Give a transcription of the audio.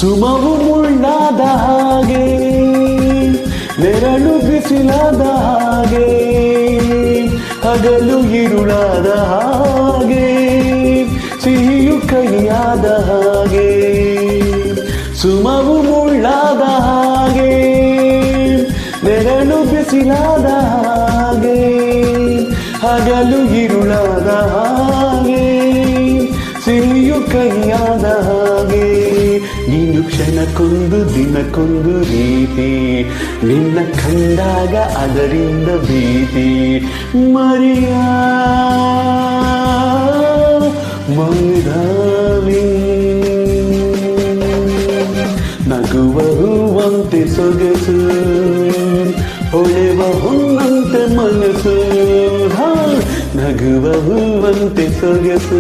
ಸುಮವು ಮುಳ್ಳಾದ ಹಾಗೆ, ನೆರಳು ಬಿಸಿಲಾದ ಹಾಗೆ, ಹಗಲು ഇരുಳಾದ ಹಾಗೆ, ಸಿಹಿಯು ಕಹಿಯಾದ ಹಾಗೆ. ಸುಮವು ಮುಳ್ಳಾದ ಹಾಗೆ, ನೆರಳು ಬಿಸಿಲಾದ ಹಾಗೆ, ಹಗಲು ഇരുಳಾದ ಹಾಗೆ, ಸಿಹಿಯು ಕಹಿಯಾದ ಹಾಗೆ. ನೀನು ಕ್ಷಣಕ್ಕೊಂದು ದಿನಕ್ಕೊಂದು ರೀತಿ, ನಿನ್ನ ಕಂಡಾಗ ಅದರಿಂದ ಭೀತಿ. ಮರಿಯಾ ಮೈದಾನಿ ನಗುವ ಹೂವಂತೆ ಸೊಗಸು, ಹೊಳೆವ ಹೊನ್ನಂತೆ ಮನಸ್ಸು. ನಗುವ ಹೂವಂತೆ ಸೊಗಸು.